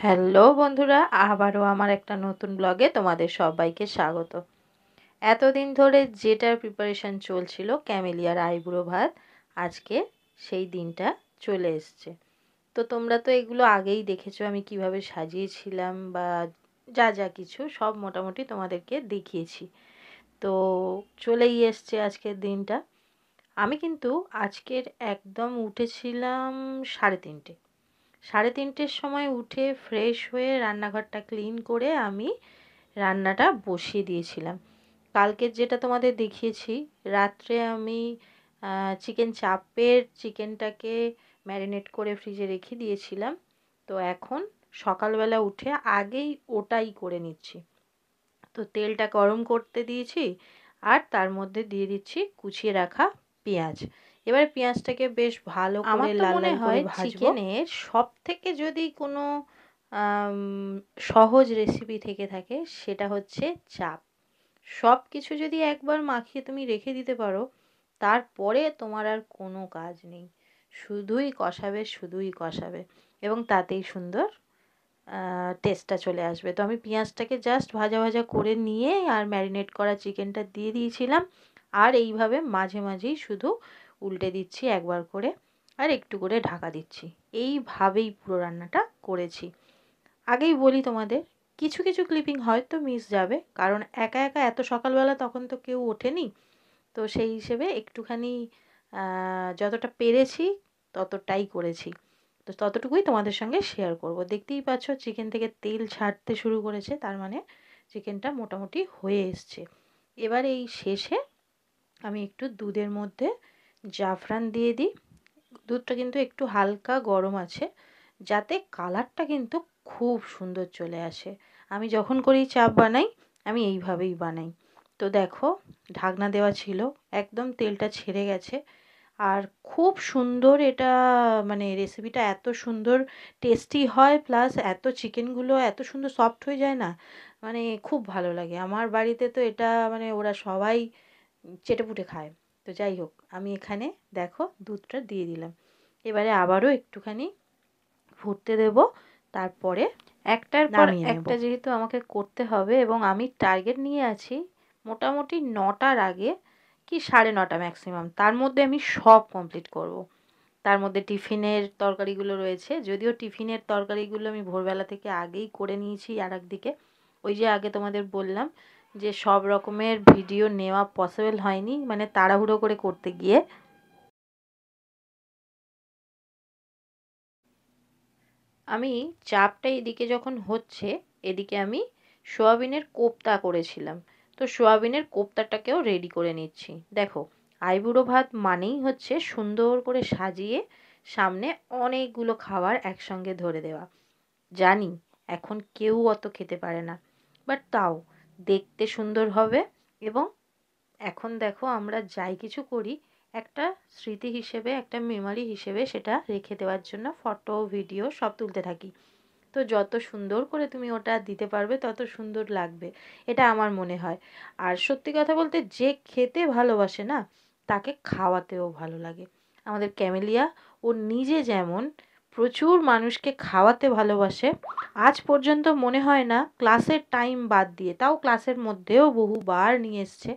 Hello বন্ধুরা, আবারও আমার একটা নতুন ব্লগে তোমাদের সবাইকে স্বাগত। এতদিন ধরে যেটার প্রিপারেশন চলছিল ক্যামেলিয়ার আইবুড়ো ভাত, আজকে সেই দিনটা চলে এসছে। তো তোমরা তো এগুলো আগেই দেখেছো আমি কিভাবে সাজিয়েছিলাম বা যা যা কিছু সব মোটামুটি তোমাদেরকে দেখিয়েছি। তো চলেই এসছে আজকের দিনটা। আমি কিন্তু আজকের একদম উঠেছিলাম 3:30। 3:30-র সময় উঠে ফ্রেশ হয়ে রান্নাঘরটা ক্লিন করে আমি রান্নাটা বসিয়ে দিয়েছিলাম। কালকের যেটা তোমাদের দেখিয়েছি, রাত্রে আমি চিকেন চাপের চিকেনটাকে ম্যারিনেট করে ফ্রিজে রেখে দিয়েছিলাম। তো এখন সকালবেলা উঠে আগেই ওটাই করে নিচ্ছি। তো তেলটা গরম করতে দিয়েছি আর তার মধ্যে দিয়ে দিচ্ছি কুচিয়ে রাখা পেঁয়াজ। এবারে পেঁয়াজটাকে বেশ ভালো করে লাল লাল করে ভাজবো। চিকেনের সব থেকে যদি কোনো সহজ রেসিপি থেকে থাকে সেটা হচ্ছে চাপ। সব কিছু যদি একবার মাখিয়ে তুমি রেখে দিতে পারো, তারপরে তোমার আর কোনো কাজ নেই, শুধুই কষাবে শুধুই কষাবে এবং তাতেই সুন্দর টেস্টটা চলে আসবে। তো আমি পেঁয়াজটাকে জাস্ট ভাজা ভাজা করে নিয়ে আর ম্যারিনেট করা চিকেনটা দিয়ে দিয়েছিলাম, আর এইভাবে মাঝে মাঝেই শুধু উল্টে দিচ্ছি একবার করে আর একটু করে ঢাকা দিচ্ছি। এইভাবেই পুরো রান্নাটা করেছি। আগেই বলি তোমাদের, কিছু কিছু ক্লিপিং হয়তো মিস যাবে, কারণ একা একা এত সকালবেলা তখন তো কেউ ওঠেনি। তো সেই হিসেবে একটুখানি যতটা পেরেছি ততটাই করেছি। তো ততটুকুই তোমাদের সঙ্গে শেয়ার করব। দেখতেই পাচ্ছ চিকেন থেকে তেল ছাড়তে শুরু করেছে, তার মানে চিকেনটা মোটামুটি হয়ে এসছে। এবার এই শেষে আমি একটু দুধের মধ্যে জাফরান দিয়ে দিই। দুধটা কিন্তু একটু হালকা গরম আছে, যাতে কালারটা কিন্তু খুব সুন্দর চলে আসে। আমি যখন করি চাপ বানাই, আমি এইভাবেই বানাই। তো দেখো, ঢাকনা দেওয়া ছিল, একদম তেলটা ছেড়ে গেছে আর খুব সুন্দর এটা, মানে রেসিপিটা এত সুন্দর টেস্টি হয়, প্লাস এত চিকেনগুলো এত সুন্দর সফট হয়ে যায় না, মানে খুব ভালো লাগে। আমার বাড়িতে তো এটা মানে ওরা সবাই চেটেপুটে খায়। তো যাই হোক, আমি এখানে দেখো দুধটা দিয়ে দিলাম। এবারে আবারও একটুখানি ফুটতে দেব, তারপরে একটার পর একটা যেহেতু আমাকে করতে হবে এবং আমি টার্গেট নিয়ে আছি মোটামুটি 9টার আগে কি 9:30 ম্যাক্সিমাম, তার মধ্যে আমি সব কমপ্লিট করব। তার মধ্যে টিফিনের তরকারিগুলো রয়েছে, যদিও টিফিনের তরকারিগুলো আমি ভোরবেলা থেকে আগেই করে নিয়েছি। আর একদিকে ওই যে আগে তোমাদের বললাম যে সব রকমের ভিডিও নেওয়া পসিবল হয়নি, মানে তাড়াহুড়ো করে করতে গিয়ে। আমি চাপটা এদিকে যখন হচ্ছে, এদিকে আমি সোয়াবিনের কোপ্তা করেছিলাম। তো সোয়াবিনের কোপ্তাটাকেও রেডি করে নিচ্ছি। দেখো, আইবুড়ো ভাত মানেই হচ্ছে সুন্দর করে সাজিয়ে সামনে অনেকগুলো খাবার একসঙ্গে ধরে দেওয়া। জানি এখন কেউ অত খেতে পারে না, বাট তাও দেখতে সুন্দর হবে। এবং এখন দেখো আমরা যাই কিছু করি, একটা স্মৃতি হিসেবে, একটা মেমোরি হিসেবে সেটা রেখে দেওয়ার জন্য ফটো ভিডিও সব তুলতে থাকি। তো যত সুন্দর করে তুমি ওটা দিতে পারবে তত সুন্দর লাগবে, এটা আমার মনে হয়। আর সত্যি কথা বলতে, যে খেতে ভালোবাসে না, তাকে খাওয়াতেও ভালো লাগে। আমাদের ক্যামেলিয়া ও নিজে যেমন প্রচুর মানুষকে খাওয়াতে ভালোবাসে, আজ পর্যন্ত মনে হয় না ক্লাসের টাইম বাদ দিয়ে, তাও ক্লাসের মধ্যেও বহুবার নিয়ে এসছে,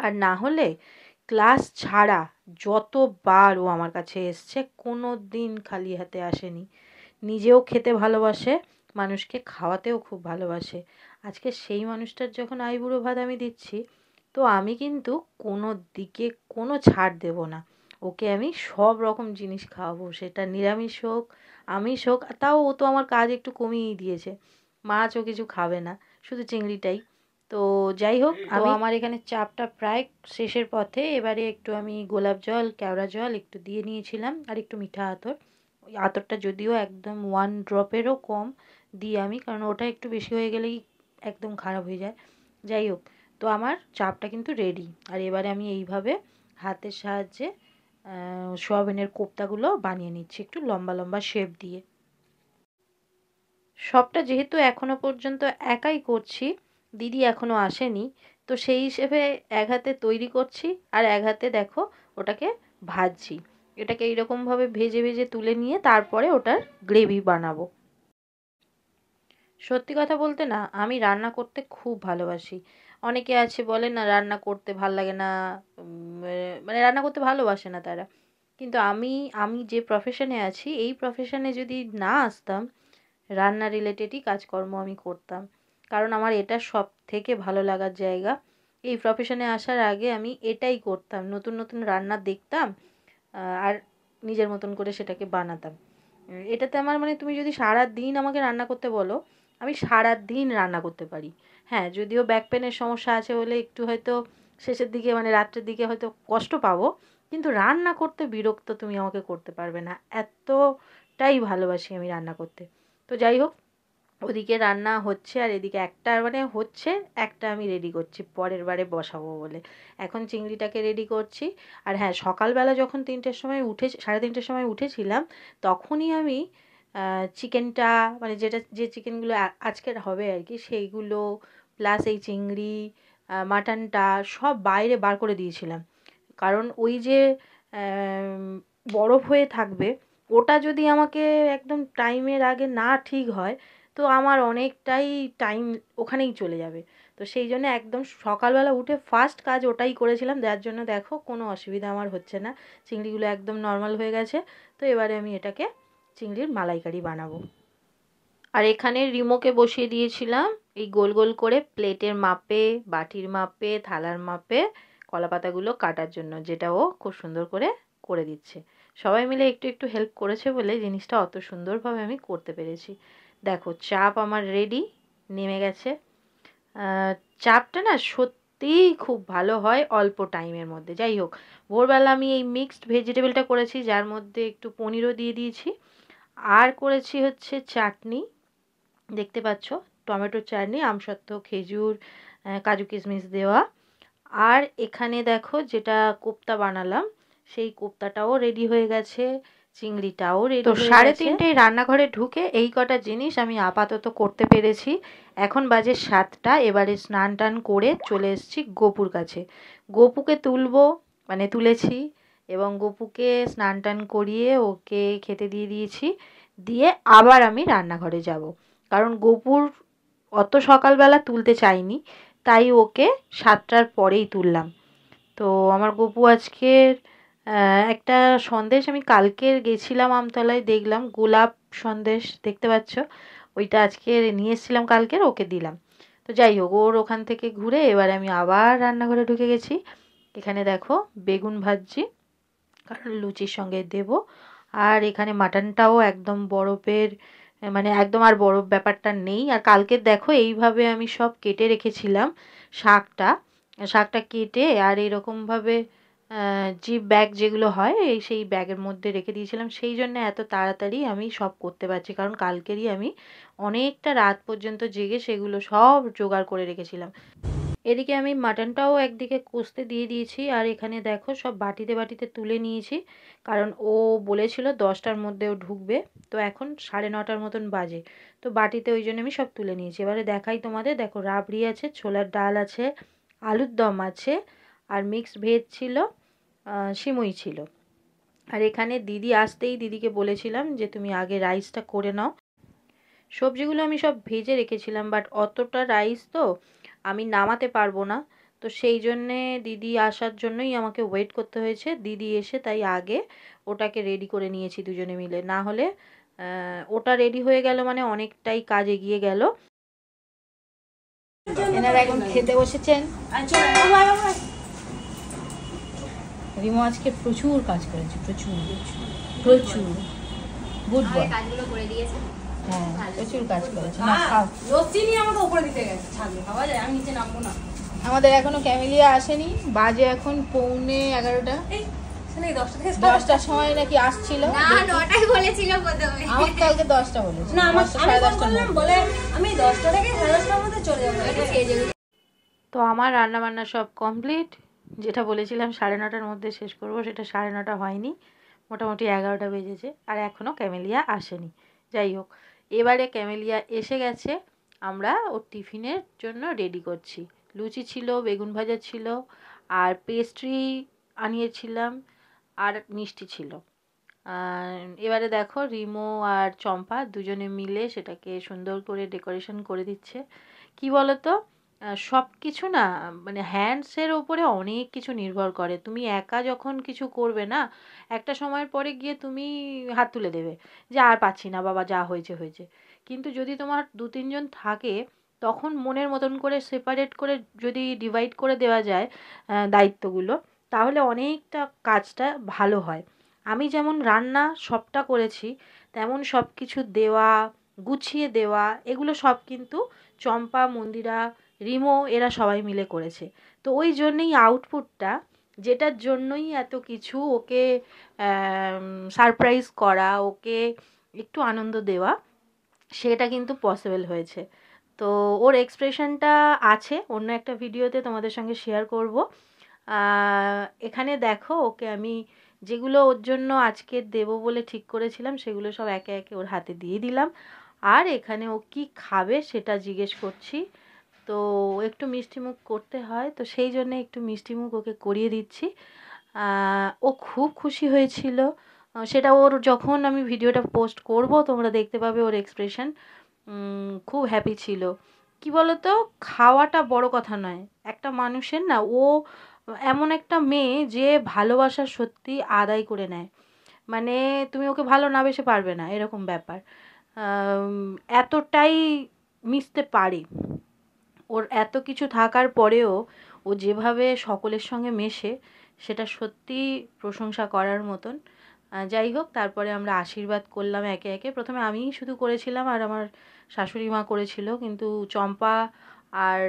আর না হলে ক্লাস ছাড়া যতবার ও আমার কাছে এসছে কোনো দিন খালি হাতে আসেনি। নিজেও খেতে ভালোবাসে, মানুষকে খাওয়াতেও খুব ভালোবাসে। আজকে সেই মানুষটার যখন আইবুড়ো ভাত আমি দিচ্ছি, তো আমি কিন্তু কোনো দিকে কোনো ছাড় দেব না। ওকে আমি সব রকম জিনিস খাওয়াবো, সেটা নিরামিষ হোক আমিষ হোক। তাও ও তো আমার কাজ একটু কমিয়েই দিয়েছে, মাছও কিছু খাবে না, শুধু চিংড়িটাই। তো যাই হোক, আমি আমার এখানে চাপটা প্রায় শেষের পথে। এবারে একটু আমি গোলাপ জল, কেওড়া জল একটু দিয়ে নিয়েছিলাম আর একটু মিঠা আতর। ওই আতরটা যদিও একদম 1 ড্রপেরও কম দিই আমি, কারণ ওটা একটু বেশি হয়ে গেলেই একদম খারাপ হয়ে যায়। যাই হোক, তো আমার চাপটা কিন্তু রেডি। আর এবারে আমি এইভাবে হাতের সাহায্যে সোয়াবিনের কোপ্তাগুলো বানিয়ে নিচ্ছি একটু লম্বা লম্বা শেপ দিয়ে। সবটা যেহেতু এখনো পর্যন্ত একাই করছি, দিদি এখনো আসেনি, তো সেই হিসেবে এক হাতে তৈরি করছি আর এক হাতে দেখো ওটাকে ভাজছি। এটাকে এইরকমভাবে ভেজে ভেজে তুলে নিয়ে তারপরে ওটার গ্রেভি বানাবো। সত্যি কথা বলতে না, আমি রান্না করতে খুব ভালোবাসি। অনেকে আছে বলে না রান্না করতে ভাল লাগে না, মানে রান্না করতে ভালোবাসে না তারা। কিন্তু আমি আমি যে প্রফেশনে আছি এই প্রফেশনে যদি না আসতাম, রান্না রিলেটেডই কাজকর্ম আমি করতাম। কারণ আমার এটা সব থেকে ভালো লাগার জায়গা। এই প্রফেশনে আসার আগে আমি এটাই করতাম, নতুন নতুন রান্না দেখতাম আর নিজের মতন করে সেটাকে বানাতাম। এটাতে আমার মানে তুমি যদি সারা দিন আমাকে রান্না করতে বলো, আমি সারা দিন রান্না করতে পারি। হ্যাঁ, যদিও ব্যাক পেনের সমস্যা আছে বলে একটু হয়তো শেষের দিকে মানে রাত্রের দিকে হয়তো কষ্ট পাবো, কিন্তু রান্না করতে বিরক্ত তুমি আমাকে করতে পারবে না। এতটাই ভালোবাসি আমি রান্না করতে। তো যাই হোক, ওদিকে রান্না হচ্ছে আর এদিকে একটা মানে হচ্ছে, একটা আমি রেডি করছি পরের বারে বসাবো বলে। এখন চিংড়িটাকে রেডি করছি। আর হ্যাঁ, সকালবেলা যখন 3টের সময় উঠে 3:30টার সময় উঠেছিলাম, তখনই আমি চিকেনটা মানে যে চিকেনগুলো আজকের হবে আর কি সেইগুলো প্লাস এই চিংড়ি মাটনটা সব বাইরে বার করে দিয়েছিলাম। কারণ ওই যে আম, বরফ হয়ে থাকবে, ওটা যদি আমাকে একদম টাইমের আগে না ঠিক হয়, তো আমার অনেকটাই টাইম ওখানেই চলে যাবে। তো সেই জন্য একদম সকালবেলা উঠে ফার্স্ট কাজ ওটাই করেছিলাম, যার জন্য দেখো কোনো অসুবিধা আমার হচ্ছে না। চিংড়িগুলো একদম নর্মাল হয়ে গেছে। তো এবারে আমি এটাকে চিংড়ির মালাইকারি বানাবো। আর এখানে রিমোকে বসিয়ে দিয়েছিলাম এই গোল গোল করে প্লেটের মাপে, বাটির মাপে, থালার মাপে কলাপাতাগুলো কাটার জন্য, যেটা ও খুব সুন্দর করে করে দিচ্ছে। সবাই মিলে একটু একটু হেল্প করেছে বলে জিনিসটা অত সুন্দরভাবে আমি করতে পেরেছি। দেখো চাপ আমার রেডি, নেমে গেছে। চাপটা না সত্যিই খুব ভালো হয় অল্প টাইমের মধ্যে। যাই হোক, ভোরবেলা আমি এই মিক্সড ভেজিটেবলটা করেছি, যার মধ্যে একটু পনিরও দিয়ে দিয়েছি। আর করেছি হচ্ছে চাটনি, দেখতে পাচ্ছ, টমেটোর চাটনি, আমসত্ত্ব, খেজুর, কাজু কিশমিশ দেওয়া। আর এখানে দেখো যেটা কোপ্তা বানালাম, সেই কোপ্তাটাও রেডি হয়ে গেছে, চিংড়িটাও রেডি হয়ে গেছে। তো 3:30টায় রান্নাঘরে ঢুকে এই কটা জিনিস আমি আপাতত করতে পেরেছি। এখন বাজে 7টা। এবারে স্নান টান করে চলে এসেছি গপুর কাছে। গপুকে তুলবো, মানে তুলেছি, এবং গপুকে স্নান টান করিয়ে ওকে খেতে দিয়ে দিয়েছি। দিয়ে আবার আমি রান্নাঘরে যাব, কারণ গপুর অত সকালবেলা তুলতে চাইনি, তাই ওকে 7টার পরেই তুললাম। তো আমার গপু আজকের একটা সন্দেশ, আমি কালকের গেছিলাম আমতলায়, দেখলাম গোলাপ সন্দেশ, দেখতে পাচ্ছ, ওইটা আজকে নিয়ে এসেছিলাম কালকের, ওকে দিলাম। তো যাই হোক, ওর ওখান থেকে ঘুরে এবার আমি আবার রান্নাঘরে ঢুকে গেছি। এখানে দেখো বেগুন ভাজছি, কারণ লুচির সঙ্গে দেব। আর এখানে মাটনটাও একদম বরফের, মানে একদম আর বরফ ব্যাপারটা নেই। আর কালকে দেখো এইভাবে আমি সব কেটে রেখেছিলাম শাকটা, শাকটা কেটে আর এরকমভাবে জিপ ব্যাগ যেগুলো হয় সেই ব্যাগের মধ্যে রেখে দিয়েছিলাম। সেই জন্য এত তাড়াতাড়ি আমি সব করতে পারছি, কারণ কালকেরই আমি অনেকটা রাত পর্যন্ত জেগে সেগুলো সব জোগাড় করে রেখেছিলাম। এদিকে আমি মাটনটাও একদিকে কষতে দিয়ে দিয়েছি, আর এখানে দেখো সব বাটিতে বাটিতে তুলে নিয়েছি, কারণ ও বলেছিল 10টার মধ্যে ও ঢুকবে। তো এখন 9:30টার মতন বাজে, তো বাটিতে ওই জন্য আমি সব তুলে নিয়েছি। এবারে দেখাই তোমাদের, দেখো রাবড়ি আছে, ছোলার ডাল আছে, আলুর দম আছে, আর মিক্সড ভেজ ছিল, সিমুই ছিল। আর এখানে দিদি আসতেই দিদিকে বলেছিলাম যে তুমি আগে রাইসটা করে নাও। সবজিগুলো আমি সব ভেজে রেখেছিলাম, বাট অতটা রাইস তো আমি নামাতে পারবো না। তো সেই জন্যে দিদি আসার জন্যই আমাকে ওয়েট করতে হয়েছে। দিদি এসে তাই আগে ওটাকে রেডি করে নিয়েছি দুজনে মিলে, না হলে ওটা রেডি হয়ে গেল মানে অনেকটাই কাজ এগিয়ে গেল। এনারা এখন খেতে বসেছেন। রিমো আজকে প্রচুর কাজ করেছে, প্রচুর প্রচুর গুড বয়, কাজগুলো করে দিয়েছে। হ্যাঁ, প্রচুর কাজ করেছে। না খাও, লস্যি নিয়ে আমাকে উপরে দিতে গেছে, ছাদে খাওয়া যায়, আমি নিচে নামবো না। আমাদের এখনো ক্যামেলিয়া আসেনি, বাজে এখন 11:45। 10টার সময় নাকি আসছিল, না 9টায় বলেছিল প্রথমে, আমার কালকে 10টা বলেছিল। না আমি ফোন করলাম বলে আমি 10টা থেকে 10:30টার মধ্যে চলে যাবো। তো আমার রান্না বান্না সব কমপ্লিট। যেটা বলেছিলাম 9:30টার মধ্যে শেষ করব, সেটা 9:30 হয়নি, মোটামুটি 11টা বেজেছে, আর এখনও ক্যামেলিয়া আসেনি। যাই হোক, এবারে ক্যামেলিয়া এসে গেছে, আমরা ওর টিফিনের জন্য রেডি করছি। লুচি ছিল, বেগুন ভাজা ছিল, আর পেস্ট্রি আনিয়েছিলাম, আর মিষ্টি ছিল। এবারে দেখো রিমো আর চম্পা দুজনে মিলে সেটাকে সুন্দর করে ডেকোরেশন করে দিচ্ছে। কি বলো তো, সব কিছু না মানে হ্যান্ডসের ওপরে অনেক কিছু নির্ভর করে। তুমি একা যখন কিছু করবে না, একটা সময়ের পরে গিয়ে তুমি হাত তুলে দেবে যে আর পাচ্ছি না বাবা, যা হয়েছে হয়েছে। কিন্তু যদি তোমার দু তিনজন থাকে, তখন মনের মতন করে সেপারেট করে যদি ডিভাইড করে দেওয়া যায় দায়িত্বগুলো, তাহলে অনেকটা কাজটা ভালো হয়। আমি যেমন রান্না সবটা করেছি, তেমন সব কিছু দেওয়া, গুছিয়ে দেওয়া, এগুলো সব কিন্তু চম্পা, মন্দিরা, রিমো এরা সবাই মিলে করেছে। তো ওই জন্যেই আউটপুটটা, যেটার জন্যই এত কিছু ওকে সারপ্রাইজ করা, ওকে একটু আনন্দ দেওয়া, সেটা কিন্তু পসিবল হয়েছে। তো ওর এক্সপ্রেশনটা আছে অন্য একটা ভিডিওতে তোমাদের সঙ্গে শেয়ার করব। এখানে দেখো ওকে আমি যেগুলো ওর জন্য আজকে দেবো বলে ঠিক করেছিলাম সেগুলো সব একে একে ওর হাতে দিয়ে দিলাম। আর এখানে ও কি খাবে সেটা জিজ্ঞেস করছি। তো একটু মিষ্টিমুখ করতে হয়, তো সেই জন্য একটু মিষ্টিমুখ ওকে করিয়ে দিচ্ছি। ও খুব খুশি হয়েছিল। সেটা ওর যখন আমি ভিডিওটা পোস্ট করব তোমরা দেখতে পাবে ওর এক্সপ্রেশন। খুব হ্যাপি ছিল। কি বলতো, খাওয়াটা বড় কথা নয়, একটা মানুষের না, ও এমন একটা মেয়ে যে ভালোবাসা সত্যি আদায় করে নেয়। মানে তুমি ওকে ভালো না বেসে পারবে না, এরকম ব্যাপার। আম, এতটাই মিশতে পারে। ওর এত কিছু থাকার পরেও ও যেভাবে সকলের সঙ্গে মেশে, সেটা সত্যি প্রশংসা করার মতন। যাই হোক, তারপরে আমরা আশীর্বাদ করলাম একে একে। প্রথমে আমিই শুধু করেছিলাম আর আমার শাশুড়ি মা করেছিল, কিন্তু চম্পা আর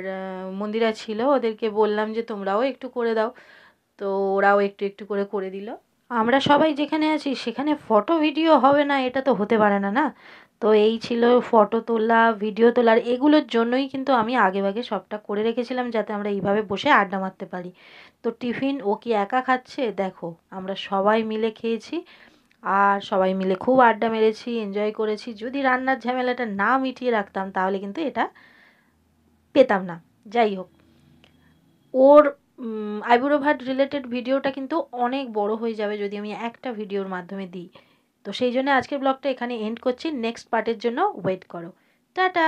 মন্দিরা ছিল, ওদেরকে বললাম যে তোমরাও একটু করে দাও। তো ওরাও একটু একটু করে করে দিল। আমরা সবাই যেখানে আছি সেখানে ফটো ভিডিও হবে না, এটা তো হতে পারে না, না? তো এই ছিল ফটো তোলা, ভিডিও তোলার, এগুলোর জন্যই কিন্তু আমি আগেভাগে সবটা করে রেখেছিলাম, যাতে আমরা এইভাবে বসে আড্ডা মারতে পারি। তো টিফিন ও কি একা খাচ্ছে দেখো, আমরা সবাই মিলে খেয়েছি। আর সবাই মিলে খুব আড্ডা মেরেছি, এনজয় করেছি। যদি রান্নার ঝামেলাটা না মিটিয়ে রাখতাম তাহলে কিন্তু এটা পেতাম না। যাই হোক, ওর আইবুড়ো ভাত রিলেটেড ভিডিওটা কিন্তু অনেক বড় হয়ে যাবে যদি আমি একটা ভিডিওর মাধ্যমে দিই। তো সেই জন্য আজকের ব্লগটা এখানে এন্ড করছি। নেক্সট পার্টের জন্য ওয়েট করো। টাটা।